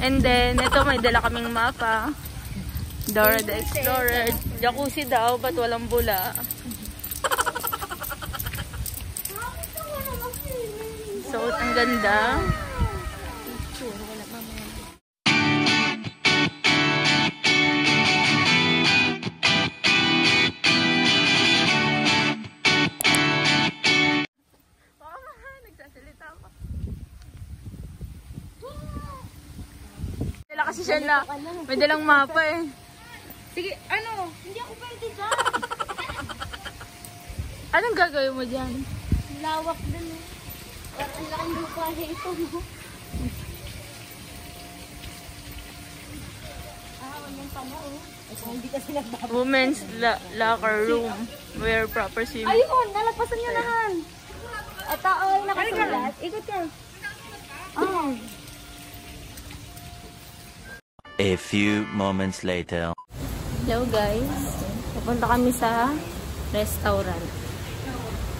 And then, ito may dala kaming mapa. Dora the Explorer. Jacuzzi daw, ba't walang bula? So, ang ganda. Dala kasi siya na, may dalang mapa eh. Sige, ano? Hindi ako pwede dyan. Anong gagawin mo dyan? Lawak din eh. Ang laking lupa na ito. Walang pala oh. Hindi kasi nagbabalik. Women's locker room where proper swimming. Ayun, nalagpasan niya nahan. Ito oh, nakasulat. Ikot ka. Oh. A few moments later. Hello guys, pupunta kami sa restaurant.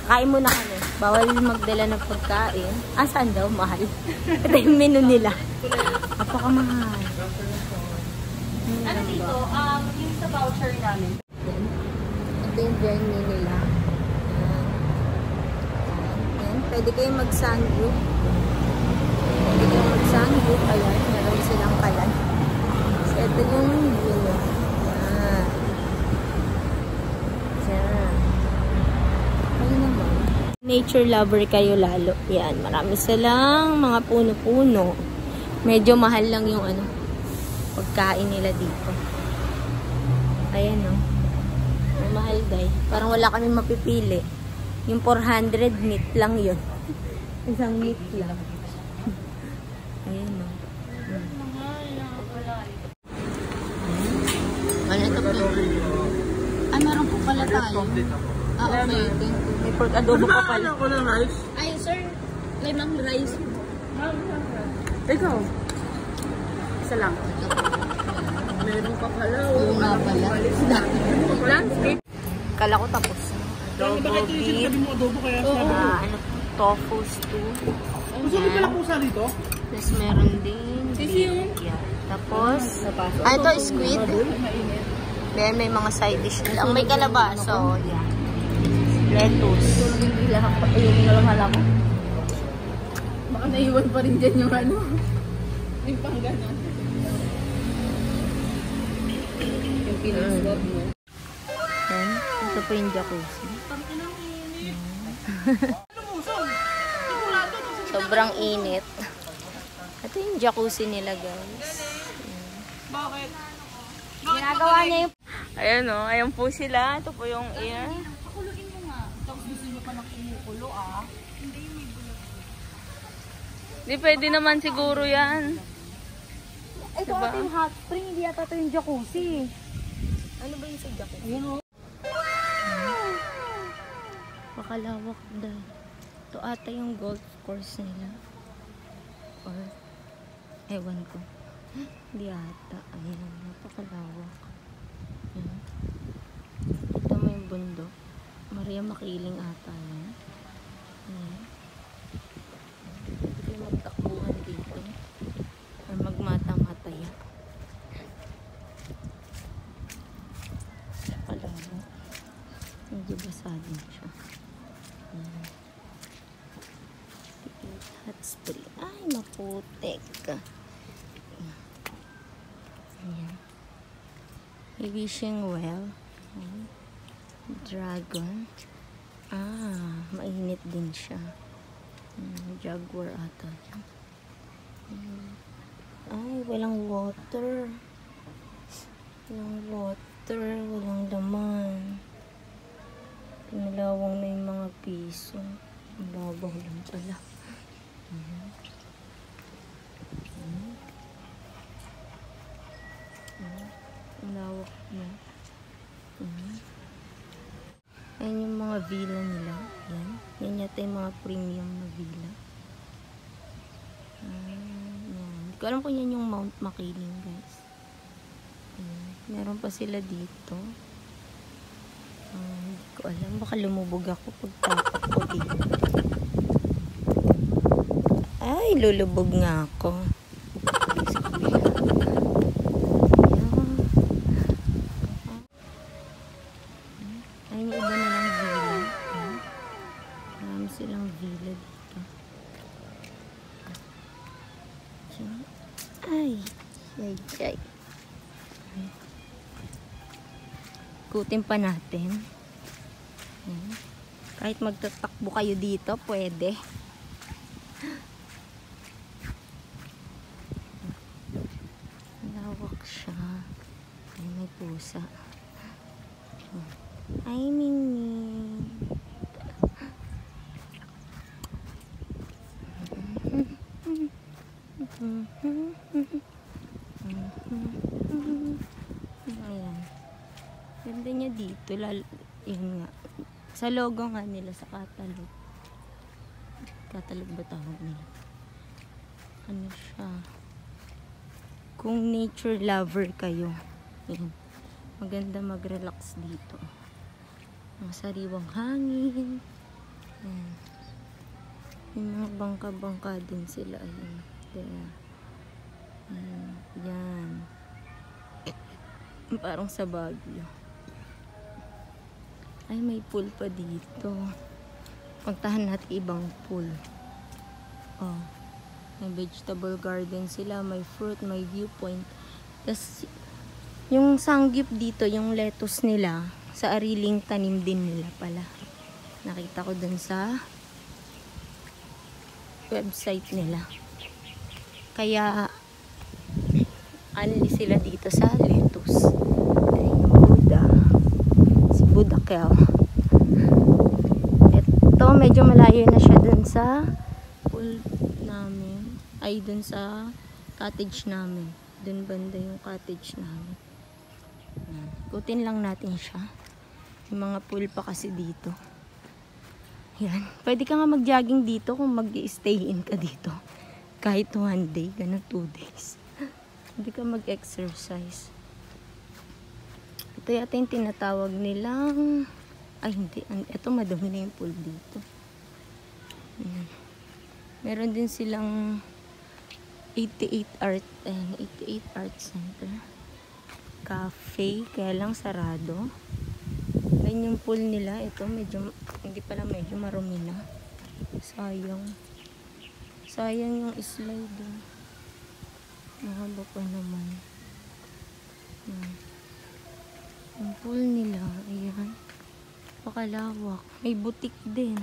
Kain muna kami. Bawal magdala ng pagkain. Saan daw? Mahal. Ito yung menu nila. Napakamahal. Ano dito? Yung sa voucher namin. Ito yung venue nila. Ayan. Pwede kayong mag-sanggup. Pwede kayong mag-sanggup. Ayan, meron silang kalan. So, ito yung venue. Nature lover kayo lalo. Yan, marami silang mga puno-puno. Medyo mahal lang yung ano, pagkain nila dito. Ayan o. Oh. Mahal day. Parang wala kami mapipili. Yung 400 meat lang yun. Isang meat lang. Ayan o. Oh. Ano ito po? Meron po pala tayo. Okay. May pork adobo pa pala. Ako ng rice. Ay, sir. Limang rice. Ikaw. Isa lang. Meron pa pala. Oo nga pala. Kala ko tapos. Adobo beef. Adobo kaya Ano, tofu stew. gusto mo pala pusa dito? Tapos meron din beef. Yeah. Tapos, ito squid. Then may mga side dish lang. May kalabaso. Yeah. Lettuce. Yung nalamhala ko. Baka naiwan pa rin dyan yung ano. Yung pang gano'n. Yung pinag-swab mo. Yan. Ito po yung jacuzzi. Sobrang init. Ito yung jacuzzi nila, guys. Bakit? Ginagawa niya yung... Ayan o. Ayan po sila. Ito po yung air. Pakuluin mo nga. Tapos gusto niyo pa ng kumukulo Hindi may bulag. Di pwede naman siguro yan. Ito Diba? ata yung hot spring. Hindi ata ito yung jacuzzi. Ano ba yung sa jacuzzi? Ayun o. Pakalawak dahil. Ito ata yung golf course nila. Or, ewan ko. Hindi ata. Ayan, napakalawak. Ayan. Ito may bundok. Maria Makiling ata yan. Ayan. Pwede kayo magtakbuhan dito. Or magmatang-hataya. Napakalawak. Medyo basado siya. Ayan. Hot spring. Ay, maputek. Ayan. May wishing well. Ayan. Dragon. Mainit din siya. Jaguar ata yan. Ay, walang water. Walang water. Walang laman. Pinalawang na yung mga piso. Ang babaw lang pala. Ang lawak niya. Ayan yung mga villa nila. Yan. Yan yata yung mga premium na villa. Yan. Hindi ko alam kung yan yung Mount Makiling, guys. Ayan. Meron pa sila dito. Hindi ko alam. Baka lumubog ako pagtapak ko dito. Ay, lulubog nga ako. Sa kabila. Ay. Ay, ay. Ikutin pa natin. Ayan. Kahit magtatakbo kayo dito, pwede. Lawak siya. Ay, may pusa. Ay, Mingming. Ayan. Ganda niya dito. Yun nga. Sa logo nga nila, sa catalog. Catalog ba tawag nila? Ano siya? Kung nature lover kayo, yun. Maganda mag-relax dito. Ang sariwang hangin. Ayan. Yung mga bangka-bangka din sila. Ayan. There. Ayan. Yan. Parang sa Baguio. Ay, may pool pa dito. Puntahan natin ibang pool. Oh. May vegetable garden sila. May fruit, may viewpoint. Tapos, yung sanggip dito, yung lettuce nila, sa ariling tanim din nila pala. Nakita ko dun sa website nila. Kaya, anli sila dito sa lettuce. Ay, yung Buddha. Si Buddha Kel. Ito, medyo malayo na siya dun sa pool namin. Ay, dun sa cottage namin. Dun banda yung cottage namin. Ikutin lang natin siya. Yung mga pool pa kasi dito. Yan. Pwede ka nga mag-jogging dito kung mag-stay in ka dito. Kahit 1 day, ganun 2 days. Hindi ka mag-exercise. Ito yata yung tinatawag nilang... Ay, hindi. Ito, madumi na yung pool dito. Yan. Meron din silang 88 Art Center. Cafe, kaya lang sarado. Ayun yung pool nila. Ito, medyo, hindi pala medyo marumi na. Sayang. Sayang yung slide. Mahaba pa naman. Yung pool nila, ayan. Pakalawak. May butik din.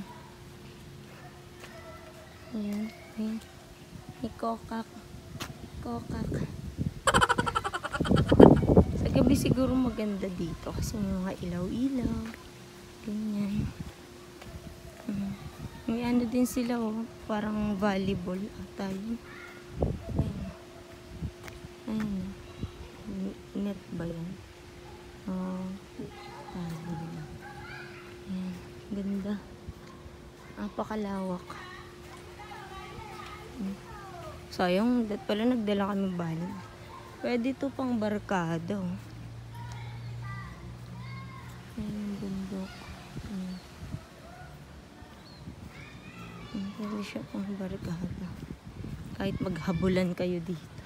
Ayan. Ayan. May kokak. Kokak. Sa gabi siguro maganda dito kasi may mga ilaw-ilaw. Ganyan. May ano din sila, oh, parang volleyball ata yun. Ayun. Net ba yan? Oh, volleyball. Ayan. Ganda. Napakalawak. Sayang, pala nagdala kami banig. Pwede ito pang barkada. Oh. Ayan, bundok. Pwede siya pang barkada. Kahit maghabulan kayo dito.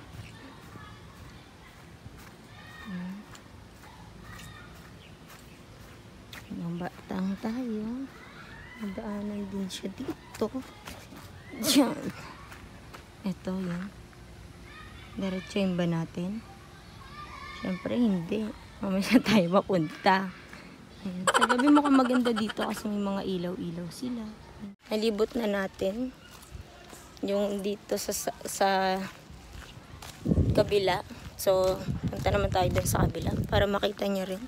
Batang tayo. Madaanan din siya dito. Diyan. Ito yun. Diretso yun ba natin? Siyempre hindi. Mamaya tayo mapunta. Ayan. Sa gabi mukhang maganda dito kasi may mga ilaw-ilaw sila. Nalibot na natin yung dito sa kabila. So, punta naman tayo dun sa kabila para makita nyo rin.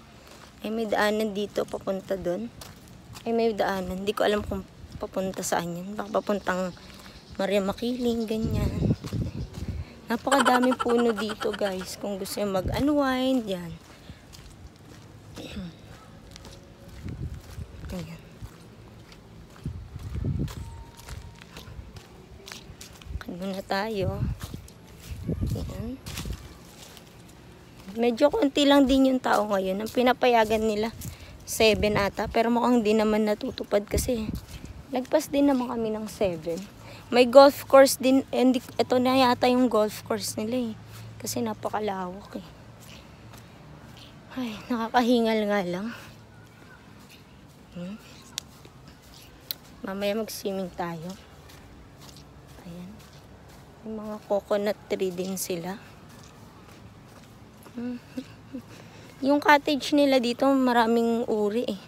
Ay, may daanan dito papunta dun. Ay, may daanan. Hindi ko alam kung papunta saan yan. Baka papuntang Maria Makiling, ganyan. Napakadaming puno dito, guys. Kung gusto nyo mag-unwind, yan. Ayan. Muna tayo. Ayan. Medyo konti lang din yung tao ngayon. Ang pinapayagan nila 7 ata. Pero mukhang di naman natutupad kasi nagpas din naman kami ng 7. May golf course din. Ito na yata yung golf course nila eh. Kasi napakalawak eh. Ay, nakakahingal nga lang. Mamaya mag-swimming tayo. Ayan. May mga coconut tree din sila. Yung cottage nila dito, maraming uri eh.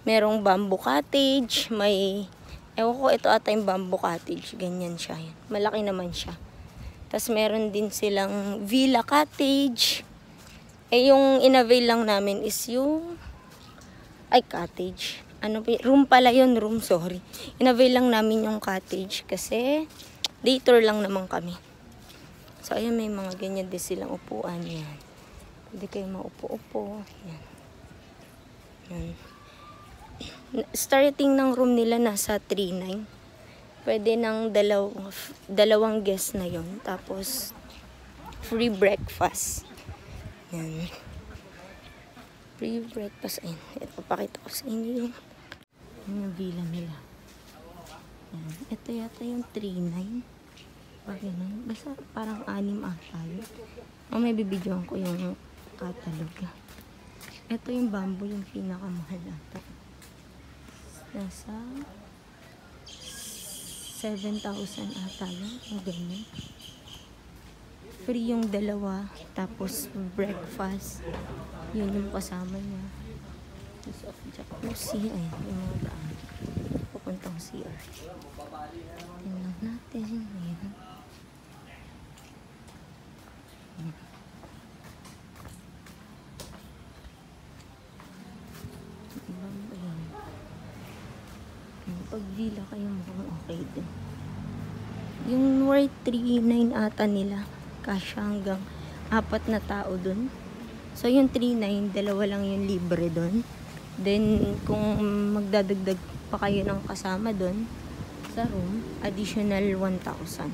Merong bamboo cottage, may... Ewan ko, ito ata yung bamboo cottage. Ganyan siya. Malaki naman siya. Tapos meron din silang villa cottage. Eh, yung in-avail lang namin is yung... Ay, cottage. Ano, room pala yun, room, sorry. In-avail lang namin yung cottage kasi day tour lang naman kami. So, ayan, may mga ganyan din silang upuan. Yan. Pwede kayo maupo-upo. Yan. Yan. Starting ng room nila nasa 3.9. Pwede ng dalawang guest na yon. Tapos, free breakfast. Yan. Free breakfast. Ayun. Ipapakita ko sa inyo yung villa nila. Yan. Ito yata yung 3.9. Ganun. Basta parang 6 ata yun. May bibidyoan ko yung catalog. Ito yung bamboo, yung pinakamahal ata. Nasa 7,000 ata yun. Ang ganyan. Free yung dalawa. Tapos breakfast. Yun yung kasama niya. Piece of jacuzzi. Ayan, yung mga daan. Pupuntang CR. Tingnan natin. Ayan. Pag villa kayo mukhang okay din. Yung worth 3.9 ata nila. Kasya hanggang 4 na tao dun. So yung 3.9, dalawa lang yung libre dun. Then kung magdadagdag pa kayo ng kasama dun sa room, additional 1,000.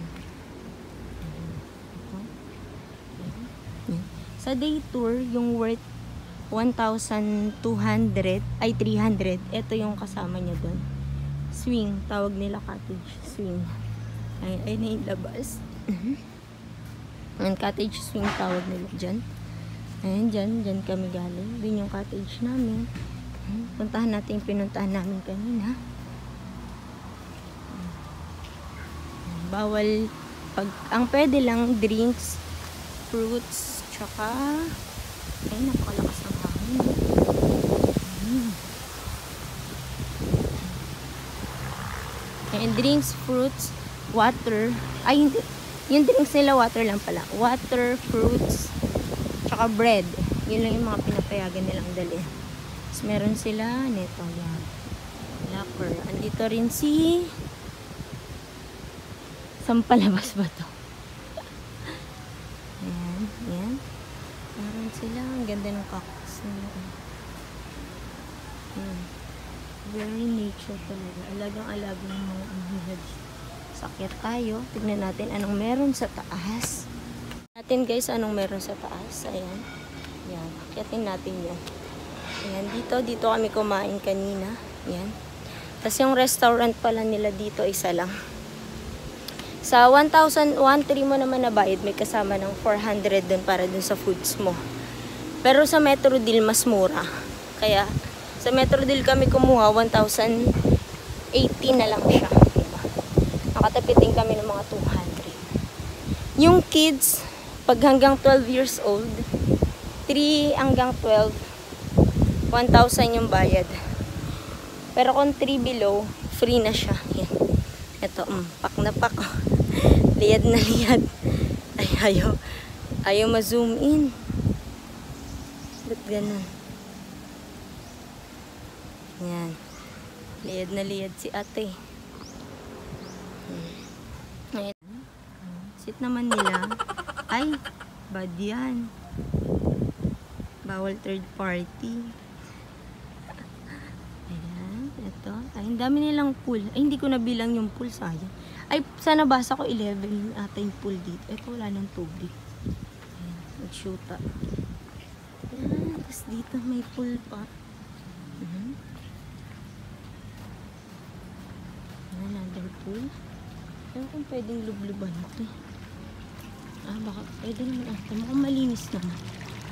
Sa day tour, yung worth 1,200 ay 300, ito yung kasama niya dun. Swing, tawag nila cottage swing. Ay na yung labas. Ang cottage swing tawag nila dyan. Ayan, dyan kami galing. Dun yung cottage namin. Puntahan natin yung pinuntahan namin kanina. Bawal, ang pwede lang, drinks, fruits, tsaka, ay, napakalakas ng hangin. And drinks, fruits, water. Ay, hindi. Yung drinks nila, water lang pala. Water, fruits, tsaka bread. Yun lang yung mga pinapayagan nilang dali. Tapos meron sila, neto, yan. Locker. Andito rin si... Saan palabas ba to? Ayan, yan. Meron sila. Ang ganda ng cactus nila. Very nature talaga. Alagang-alagang mga anhilad. Sakit tayo. Tignan natin anong meron sa taas. Natin guys, anong meron sa taas. Ayan. Yan. Akyatin natin yan. Ayan. Dito kami kumain kanina. Ayan. Tapos yung restaurant pala nila dito, isa lang. Sa 1,013 mo naman na bayad, may kasama ng 400 dun para dun sa foods mo. Pero sa Metro Deal, mas mura. Kaya, sa Metro Deal kami kumuha, 1,080 na lang siya. Diba? Nakatapitin kami ng mga 200. Yung kids, pag hanggang 12 years old, 3 hanggang 12, 1,000 yung bayad. Pero kung 3 below, free na siya. Yan. Ito, pak na pak. Liyad na liyad. Ay, ayaw ma-zoom in. Ba't ganun? Yan. Liyad na liyad si ate. Ayan. Sit naman nila. Ay, bad yan. Bawal third party. Ayan, ito. Ay, ang dami nilang pool. Ay, hindi ko nabilang yung pool, sayang. Ay, sa nabasa ko 11 ata yung pool dito. Ito, wala ng tubig. Ayan, nag-shoota. Ayan, tapos dito may pool pa. Another pool. Pero kung pwedeng lubluban ito. Baka pwede naman ito. Mukhang malinis naman.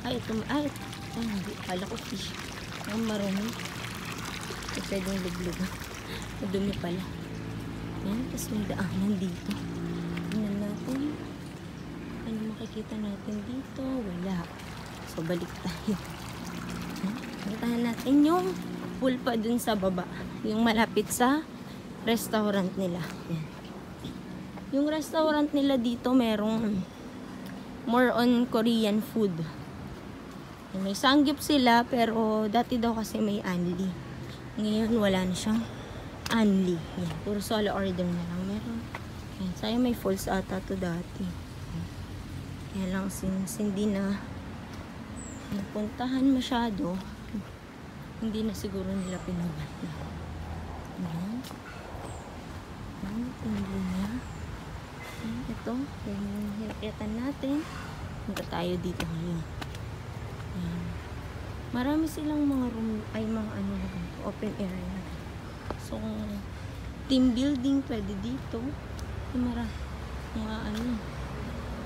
Ay, ito. Ay, hindi. Kala ko fish. Ang marami. Ito pwedeng lubluban. Madumi pala. Yan, tapos may daanan dito. Tingnan natin. makikita natin dito? Wala. So, balik tayo. Puntahan natin yung pool pa dun sa baba. Yung malapit sa restaurant nila. Yan. Yung restaurant nila dito, merong more on Korean food. May sanggip sila, pero dati daw kasi may Anli. Ngayon, wala na siyang Anli. Yan. Puro solo order na lang meron. Yan. Sayang may falls ata to dati. Kaya lang, since hindi na napuntahan masyado, hindi na siguro nila pinabalik. Ayan. Ayan, hindi na. Ayan, ito. Yung hinakyatan natin. Punta tayo dito ngayon. Ayan. Marami silang mga room, ay mga ano, open area. So, team building pwede dito. Mga ano,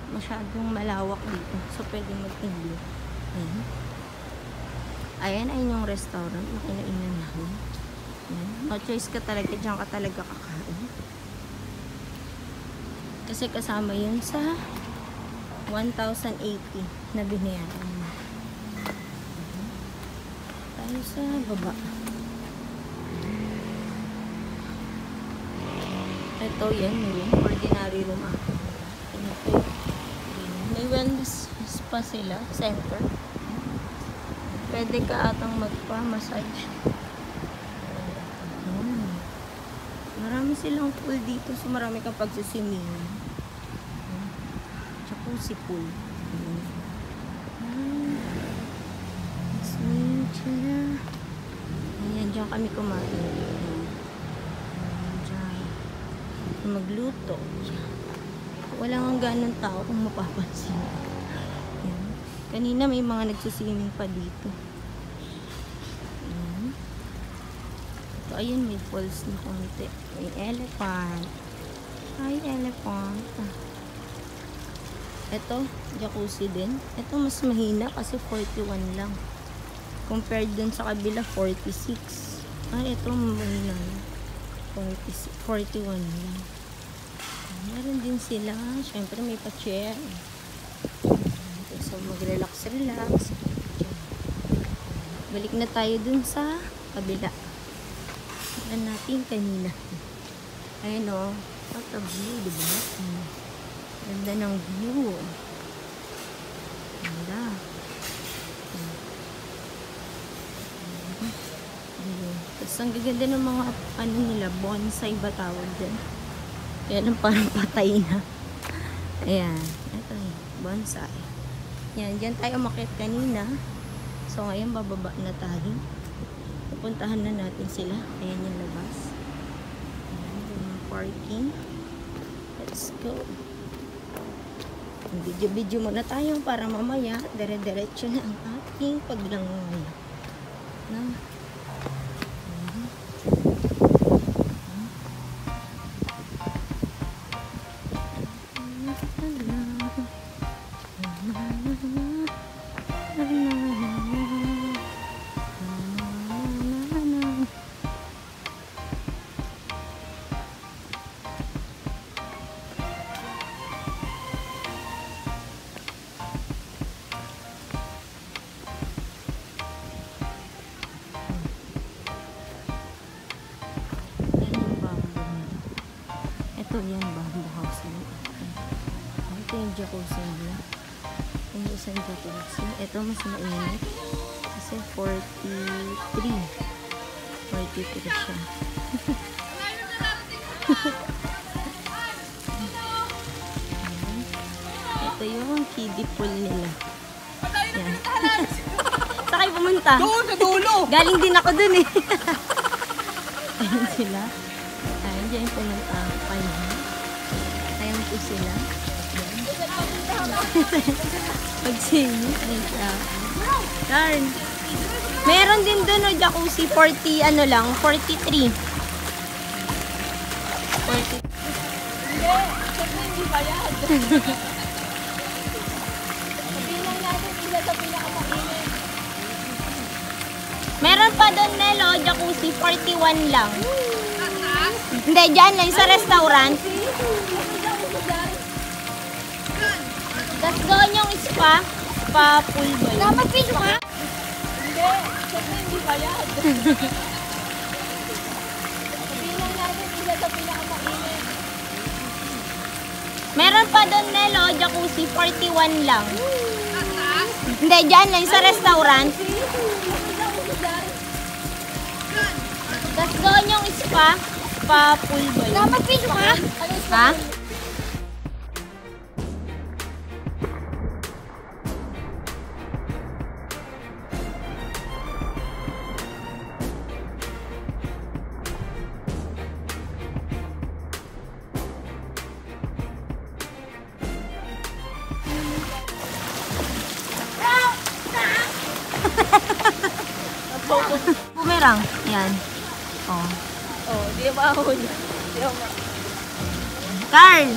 masyadong malawak dito. So, pwede mag-team building. Ayan. Ayan ay yung restaurant na kinainan namin. Ayan. No choice ka talaga. Diyan ka talaga kakain. Kasi kasama yun sa 1,080 na binayaran mo. Tayo sa baba. Ito yan yung ordinary room. Ito. May wellness spa sila. Center. Pwede ka atang magpa-massage. Marami silang pool dito. So, marami kang pagsisimin. Jacuzzi pool. Ayan, dyan kami kumain. Dyan. Magluto. Wala nga ganun tao kung mapapansin. Ayan. Kanina may mga nagsusiming pa dito. Ayan. Ito, ayun, may falls na konti. May elephant. Hi, elephant. Ito, jacuzzi din. Ito, mas mahina kasi 41 lang. Compared dun sa kabila, 46. Ito, mahina. 41 lang. Meron din sila. Siyempre, may pa-chair. So, mag-relax. Balik na tayo dun sa kabila. Tignan natin kanina. Ayun o. What a view, diba? Ganda ng view. Ganda. Tapos, ang gaganda ng mga ano nila, bonsai ba tawag dyan? Kaya lang parang patay na. Ayan. Ito yung bonsai. Yan, dyan tayo umakyat kanina. So, ngayon bababa na tayo. Pupuntahan na natin sila. Ayan yung labas. Ayan yung parking. Let's go. Video-video muna tayo para mamaya dire-diretso na ang ating paglangoy. Na? Ito yan, bamboo house nila. Ito yung jacuzzi nila. Yung isang jacuzzi. Ito mas mainit. Kasi 43. 43 siya. Ito yung kiddie pool nila. Yan. Saan kayo pumunta? Doon, sa dulo! Galing din ako dun eh. Ayan sila. Ayan, dyan pumunta ako kayo. Ayan po sila. Pag-sini. Ayan siya. Darn. Meron din dun o jacuzzi 40 ano lang, 43. 40. Hindi ba yan? Sabihin natin sila sa pinakamainit. Meron pa doon Nelo, jacuzzi 41 lang. Hindi, dyan lang sa restaurant. Let's go Spa pool ba yun? Mag-video ka? Hindi. Kasi hindi bayad. Sabihin lang natin, isa sa pinakamainit. Meron pa doon, Nelo, jacuzzi, 41 lang. Hindi, dyan lang, sa restaurant. Tapos doon yung spa pool ba yun? Mag-video ka? Ha? Bumerang. Yan. Oh. Oh, di ba ako niya? Di ako ma... Carl!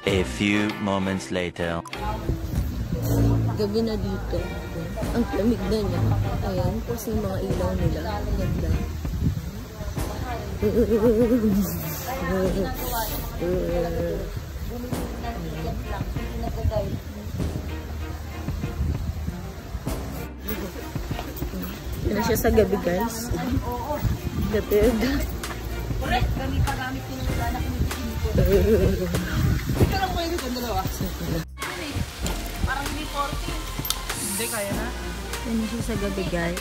A few moments later. Gabi na dito. Ang lamig na niya. Ayan, kasi yung mga ilaw nila. Ganda. Yan siya sa gabi, guys. Gabi. Ito lang pwede kung dalawa. Parang hindi 40. Hindi, kaya na. Yan na siya sa gabi, guys.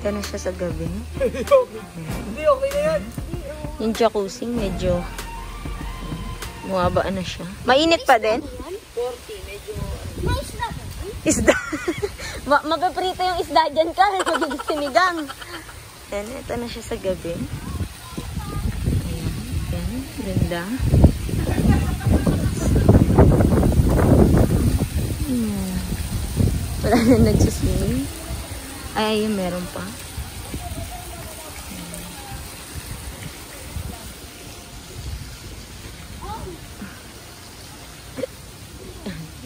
Yan na siya sa gabi. Hindi, okay na yan. Yung jacuzzi, medyo bumabaan na siya. Mainit pa din? 40, medyo... Isda. Mapaprito yung isda dyan ka. Magiging sinigang. Yan, ito na siya sa gabi. Ayan, ganda. Wala na nagsuswimming. Ay, ayun, meron pa.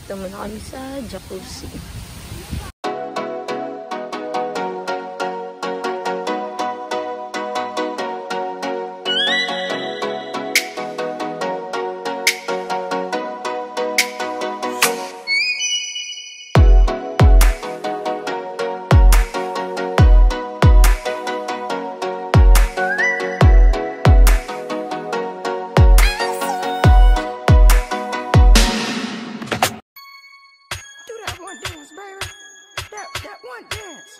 Ito muna kami sa jacuzzi. That one dance, baby. That one dance.